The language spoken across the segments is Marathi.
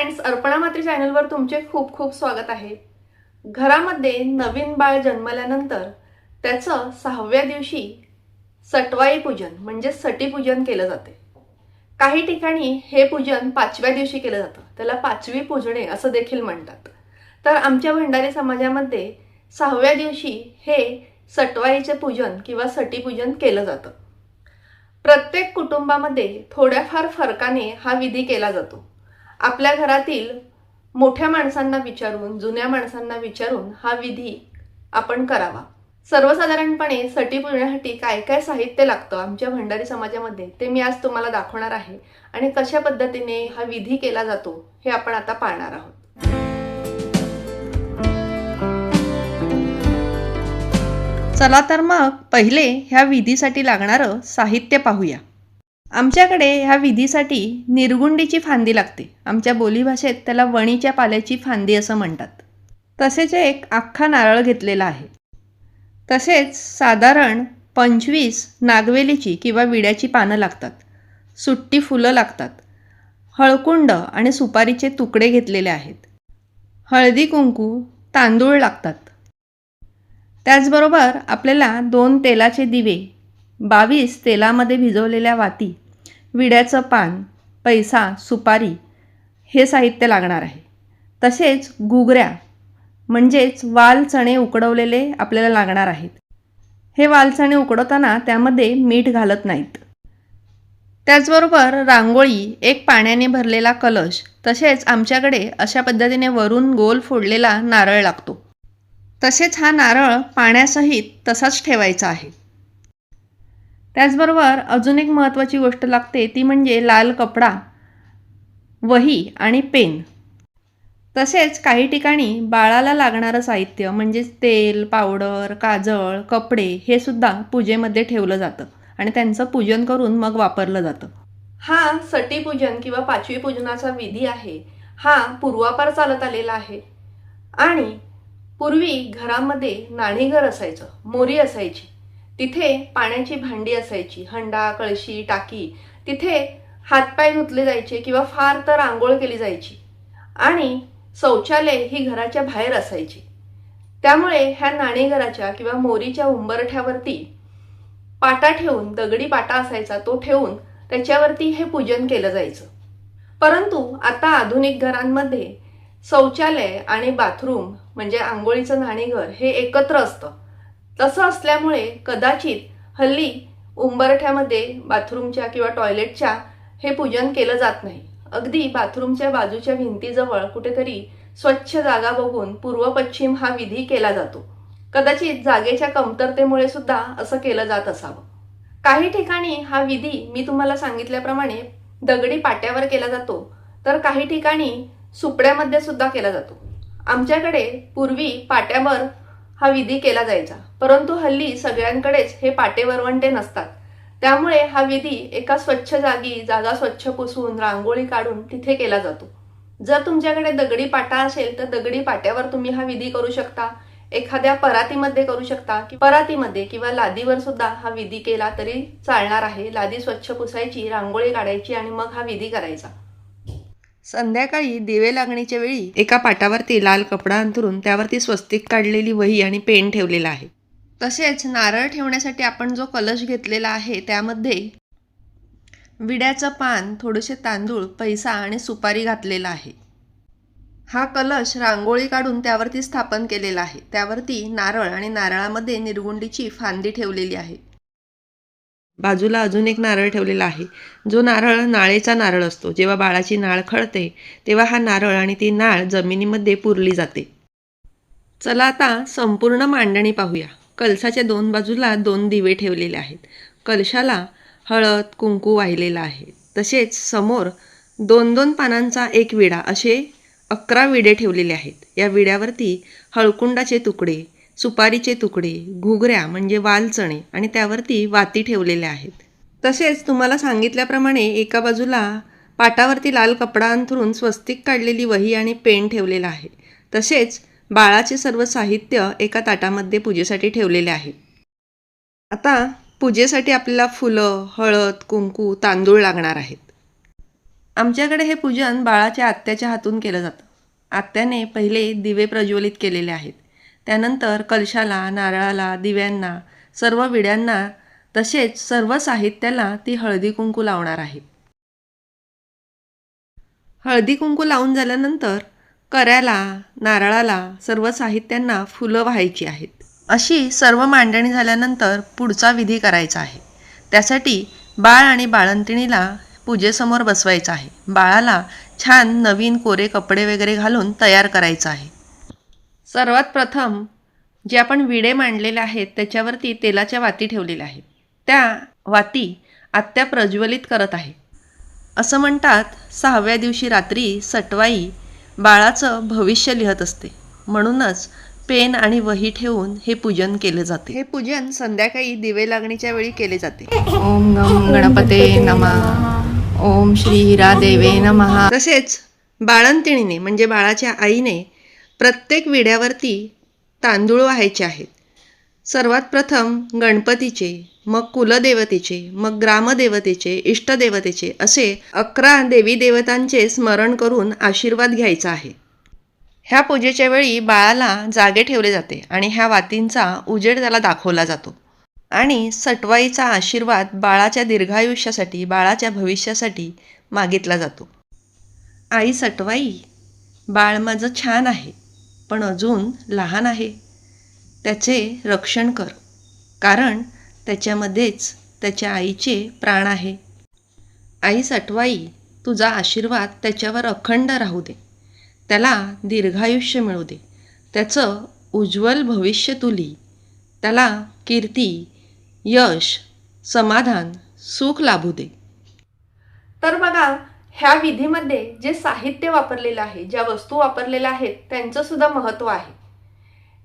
फ्रेंड्स, अर्पणा मात्री चॅनलवर तुमचे खूप खूप स्वागत आहे। घरामध्ये नवीन बाळ जन्मल्यानंतर त्याचं 6व्या दिवशी सटवाई पूजन म्हणजे सटी पूजन केलं जाते। काही ठिकाणी हे पूजन 5व्या दिवशी केलं जातं, त्याला 5वी पूजणे असं देखील म्हणतात। तर आमच्या भंडारी समाजामध्ये 6व्या दिवशी हे सटवाईचे पूजन किंवा सटी पूजन केलं जातं। प्रत्येक कुटुंबामध्ये थोड्याफार फरकाने हा विधी केला जातो। आपल्या घरातील मोठ्या माणसांना विचारून, जुन्या माणसांना विचारून हा विधी आपण करावा। सर्वसाधारणपणे सटी पूजण्यासाठी काय काय साहित्य लागतं आमच्या भंडारी समाजामध्ये ते मी आज तुम्हाला दाखवणार आहे आणि कशा पद्धतीने हा विधी केला जातो हे आपण आता पाहणार आहोत। चला तर मग पहिले ह्या विधीसाठी लागणारं साहित्य पाहूया। आमच्याकडे ह्या विधीसाठी निरगुंडीची फांदी लागते। आमच्या बोलीभाषेत त्याला वणीच्या पाल्याची फांदी असं म्हणतात। तसेच एक अख्खा नारळ घेतलेला आहे। तसेच साधारण 25 नागवेलीची किंवा विड्याची पानं लागतात। सुट्टी फुलं लागतात। हळकुंड आणि सुपारीचे तुकडे घेतलेले आहेत। हळदी कुंकू, तांदूळ लागतात। त्याचबरोबर आपल्याला 2 तेलाचे दिवे, 22 तेलामध्ये भिजवलेल्या वाती, विड्याचं पान, पैसा, सुपारी हे साहित्य लागणार आहे। तसेच घुगऱ्या म्हणजेच वाल चणे उकडवलेले आपल्याला लागणार आहेत। हे वाल चणे उकडवताना त्यामध्ये मीठ घालत नाहीत। त्याचबरोबर रांगोळी, एक पाण्याने भरलेला कलश, तसेच आमच्याकडे अशा पद्धतीने वरून गोल फोडलेला नारळ लागतो। तसेच हा नारळ पाण्यासहित तसाच ठेवायचा आहे। त्याचबरोबर अजून एक महत्त्वाची गोष्ट लागते ती म्हणजे लाल कपडा, वही आणि पेन। तसेच काही ठिकाणी बाळाला लागणारं साहित्य म्हणजे तेल, पावडर, काजळ, कपडे हे सुद्धा पूजेमध्ये ठेवलं जातं आणि त्यांचं पूजन करून मग वापरलं जातं। हा सटी पूजन किंवा 5वी पूजनाचा विधी आहे हा पूर्वापार चालत आलेला आहे आणि पूर्वी घरामध्ये नाणीघर असायचं, मोरी असायची, तिथे पाण्याची भांडी असायची, हंडा, कळशी, टाकी, तिथे हातपाय धुतले जायचे किंवा फार तर आंघोळ केली जायची आणि शौचालय ही घराच्या बाहेर असायची। त्यामुळे ह्या नाणीघराच्या किंवा मोरीच्या उंबरठ्यावरती पाटा ठेवून, दगडी पाटा असायचा तो ठेवून त्याच्यावरती हे पूजन केलं जायचं। परंतु आता आधुनिक घरांमध्ये शौचालय आणि बाथरूम म्हणजे आंघोळीचं नाणीघर हे एकत्र असतं। तसं असल्यामुळे कदाचित हल्ली उंबरठ्यामध्ये बाथरूमच्या किंवा टॉयलेटच्या हे पूजन केलं जात नाही। अगदी बाथरूमच्या बाजूच्या भिंतीजवळ कुठेतरी स्वच्छ जागा बघून पूर्व पश्चिम हा विधी केला जातो। कदाचित जागेच्या कमतरतेमुळे सुद्धा असं केलं जात असावं। काही ठिकाणी हा विधी मी तुम्हाला सांगितल्याप्रमाणे दगडी पाट्यावर केला जातो, तर काही ठिकाणी सुपड्यामध्ये सुद्धा केला जातो। आमच्याकडे पूर्वी पाट्यावर हा विधी केला जायचा, परंतु हल्ली सगळ्यांकडेच हे पाटे वरवंटे नसतात। त्यामुळे हा विधी एका स्वच्छ जागी, जागा स्वच्छ पुसून, रांगोळी काढून तिथे केला जातो। जर तुमच्याकडे दगडी पाटा असेल तर दगडी पाट्यावर तुम्ही हा विधी करू शकता, एखाद्या परातीमध्ये करू शकता, परातीमध्ये किंवा लादीवर सुद्धा हा विधी केला तरी चालणार आहे। लादी स्वच्छ पुसायची, रांगोळी काढायची आणि मग हा विधी करायचा। संध्याकाळी दिवे लागणीच्या वेळी एका पाटावरती लाल कपडा अंथरून त्यावरती स्वस्तिक काढलेली वही आणि पेन ठेवलेला आहे। तसेच नारळ ठेवण्यासाठी आपण जो कलश घेतलेला आहे त्यामध्ये विड्याचं पान, थोडेसे तांदूळ, पैसा आणि सुपारी घातलेला आहे। हा कलश रांगोळी काढून त्यावरती स्थापन केलेला आहे। त्यावरती नारळ आणि नारळामध्ये निरगुंडीची फांदी ठेवलेली आहे। बाजूला अजून एक नारळ ठेवलेला आहे, जो नारळ नाळेचा नारळ असतो। जेव्हा बाळाची नाळ खळते तेव्हा हा नारळ आणि ती नाळ जमिनीमध्ये पुरली जाते। चला आता संपूर्ण मांडणी पाहूया। कलशाच्या 2 बाजूला 2 दिवे ठेवलेले आहेत। कलशाला हळद, कुंकू वाहिलेला आहे। तसेच समोर 2-2 पानांचा एक विडा असे 11 विडे ठेवलेले आहेत। या विड्यावरती हळकुंडाचे तुकडे, सुपारीचे तुकडे, घुगऱ्या म्हणजे वाल चणे आणि त्यावरती वाती ठेवलेल्या आहेत। तसेच तुम्हाला सांगितल्याप्रमाणे एका बाजूला पाटावरती लाल कपडा अंथरून स्वस्तिक काढलेली वही आणि पेन ठेवलेला आहे। तसेच बाळाचे सर्व साहित्य एका ताटामध्ये पूजेसाठी ठेवलेले आहे। आता पूजेसाठी आपल्याला फुलं, हळद, कुंकू, तांदूळ लागणार आहेत। आमच्याकडे हे पूजन बाळाच्या आत्याच्या हातून केलं जातं. आत्याने पहिले दिवे प्रज्वलित केलेले आहेत. त्यानंतर कलशाला, नारळाला, दिव्यांना, सर्व विड्यांना तसेच सर्व साहित्याला ती हळदी कुंकू लावणार आहे. हळदी कुंकू लावून झाल्यानंतर कऱ्याला, नारळाला, सर्व साहित्यांना फुलं वाहायची आहेत. अशी सर्व मांडणी झाल्यानंतर पुढचा विधी करायचा आहे. त्यासाठी बाळ आणि बाळंतिणीला पूजेसमोर बसवायचं आहे. बाळाला छान नवीन कोरे कपडे वगैरे घालून तयार करायचं आहे. सर्वात प्रथम जे आपण विडे मांडलेले आहेत त्याच्यावरती तेलाच्या वाती ठेवलेल्या आहेत. त्या वाती आत्या प्रज्वलित करत आहे. असं म्हणतात 6व्या दिवशी रात्री सटवाई बाळाचं भविष्य लिहत असते. म्हणूनच पेन आणि वही ठेवून हे पूजन केले जाते. हे पूजन संध्याकाळी दिवे लागणीच्या वेळी केले जाते. ओम नम गणपते नमः, ओम श्री हिरा देवे नमः. तसेच बाळंतिणीने म्हणजे बाळाच्या आईने प्रत्येक विड्यावरती तांदूळ वाहायचे आहेत. सर्वात प्रथम गणपतीचे, मग कुलदेवतेचे, मग ग्रामदेवतेचे, इष्टदेवतेचे असे 11 देवी देवतांचे स्मरण करून आशीर्वाद घ्यायचा आहे. ह्या पूजेच्या वेळी बाळाला जागे ठेवले जाते आणि ह्या वातींचा उजेड त्याला दाखवला जातो आणि सटवाईचा आशीर्वाद बाळाच्या दीर्घायुष्यासाठी, बाळाच्या भविष्यासाठी मागितला जातो. आई सटवाई, बाळ माझं छान आहे पण अजून लहान आहे. त्याचे रक्षण कर, कारण त्याच्यामध्येच त्याच्या आईचे प्राण आहे. आई सटवाई, तुझा आशीर्वाद त्याच्यावर अखंड राहू दे. त्याला दीर्घायुष्य मिळू दे. त्याचं उज्ज्वल भविष्य तू लिही. त्याला कीर्ती, यश, समाधान, सुख लाभू दे. तर बघा, ह्या विधीमध्ये जे साहित्य वापरलेलं आहे, ज्या वस्तू वापरलेल्या आहेत त्यांचं सुद्धा महत्त्व आहे.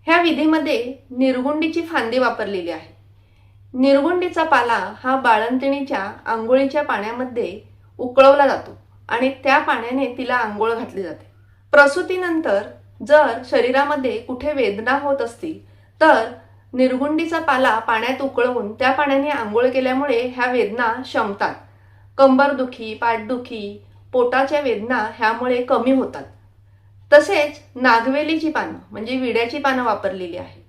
ह्या विधीमध्ये निरगुंडीची फांदी वापरलेली आहे. निरगुंडीचा पाला हा बाळंतिणीच्या आंघोळीच्या पाण्यामध्ये उकळवला जातो आणि त्या पाण्याने तिला आंघोळ घातली जाते. प्रसूतीनंतर जर शरीरामध्ये कुठे वेदना होत असतील तर निरगुंडीचा पाला पाण्यात उकळवून त्या पाण्याने आंघोळ केल्यामुळे ह्या वेदना शमतात. कंबरदुखी, पाठदुखी, पोटाच्या वेदना ह्यामुळे कमी होतात. तसेच नागवेलीची पानं म्हणजे विड्याची पानं वापरलेली आहेत.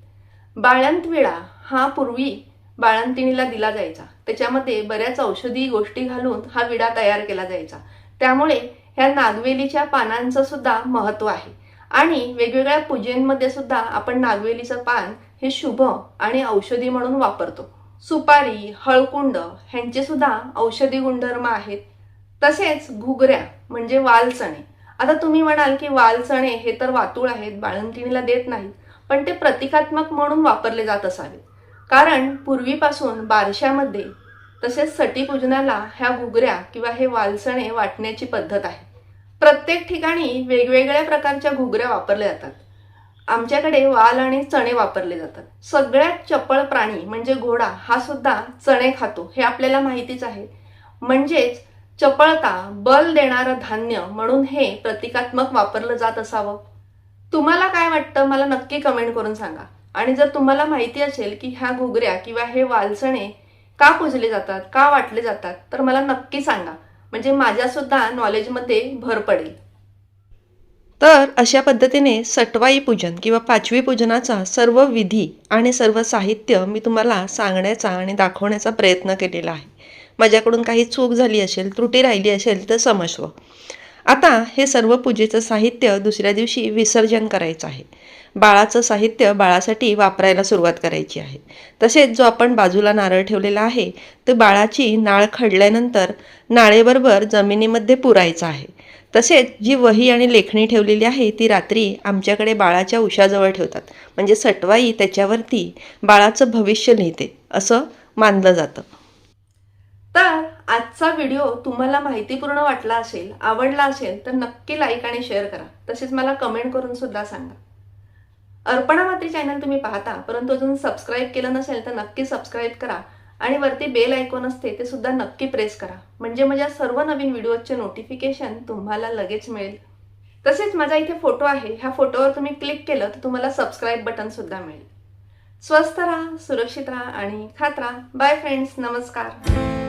बाळंत विडा हा पूर्वी बाळंतिणीला दिला जायचा. त्याच्यामध्ये बऱ्याच औषधी गोष्टी घालून हा विडा तयार केला जायचा. त्यामुळे ह्या नागवेलीच्या पानांचं सुद्धा महत्त्व आहे आणि वेगवेगळ्या पूजेमध्ये सुद्धा आपण नागवेलीचं पान हे शुभ आणि औषधी म्हणून वापरतो. सुपारी, हळकुंड ह्यांचे सुद्धा औषधी गुणधर्म आहेत. तसेच घुगऱ्या म्हणजे वालचणे. आता तुम्ही म्हणाल की वालचणे हे तर वातूळ आहेत, बाळंतिणीला देत नाहीत, पण ते प्रतिकात्मक म्हणून वापरले जात असावेत. कारण पूर्वीपासून बारशामध्ये तसेच सटीपूजनाला ह्या घुगऱ्या किंवा हे वालचणे वाटण्याची पद्धत आहे. प्रत्येक ठिकाणी वेगवेगळ्या प्रकारच्या घुगऱ्या वापरल्या जातात. आमच्याकडे वाल आणि चणे वापरले जातात. सगळ्यात चपळ प्राणी म्हणजे घोडा हा सुद्धा चणे खातो हे आपल्याला माहितीच आहे. म्हणजेच चपळता, बल देणारं धान्य म्हणून हे प्रतिकात्मक वापरलं जात असावं. तुम्हाला काय वाटतं मला नक्की कमेंट करून सांगा. आणि जर तुम्हाला माहिती असेल की ह्या घुगऱ्या किंवा हे वालचणे का पूजले जातात, का वाटले जातात, तर मला नक्की सांगा. म्हणजे माझ्यासुद्धा नॉलेजमध्ये भर पडेल. तर अशा पद्धतीने सटवाई पूजन किंवा पाचवी पूजनाचा सर्व विधी आणि सर्व साहित्य मी तुम्हाला सांगण्याचा आणि दाखवण्याचा प्रयत्न केलेला आहे. माझ्याकडून काही चूक झाली असेल, त्रुटी राहिली असेल तर क्षमस्व. आता हे सर्व पूजेचं साहित्य दुसऱ्या दिवशी विसर्जन करायचं आहे. बाळाचं साहित्य बाळासाठी वापरायला सुरुवात करायची आहे. तसेच जो आपण बाजूला नारळ ठेवलेला आहे तो बाळाची नाळ खडल्यानंतर नाळेबरोबर जमिनीमध्ये पुरायचा आहे. तसेच जी वही आणि लेखणी ठेवलेली आहे ती रात्री आमच्याकडे बाळाच्या उशाजवळ ठेवतात. म्हणजे सटवाई त्याच्यावरती बाळाचं भविष्य लिहिते असं मानलं जातं. तर आजचा व्हिडिओ तुम्हाला माहितीपूर्ण वाटला असेल, आवडला असेल तर नक्की लाईक आणि शेअर करा. तसेच मला कमेंट करून सुद्धा सांगा. अर्पणा मात्री चॅनल तुम्ही पाहता परंतु अजून सबस्क्राईब केलं नसेल तर नक्की सबस्क्राईब करा आणि वरती बेल आयकॉन असते ते सुद्धा नक्की प्रेस करा. म्हणजे माझ्या सर्व नवीन व्हिडिओचे नोटिफिकेशन तुम्हाला लगेच मिळेल. तसेच माझा इथे फोटो आहे, ह्या फोटोवर तुम्ही क्लिक केलं तर तुम्हाला सबस्क्राईब बटन सुद्धा मिळेल. स्वस्थ राहा, सुरक्षित राहा आणि खात राहा. बाय फ्रेंड्स, नमस्कार.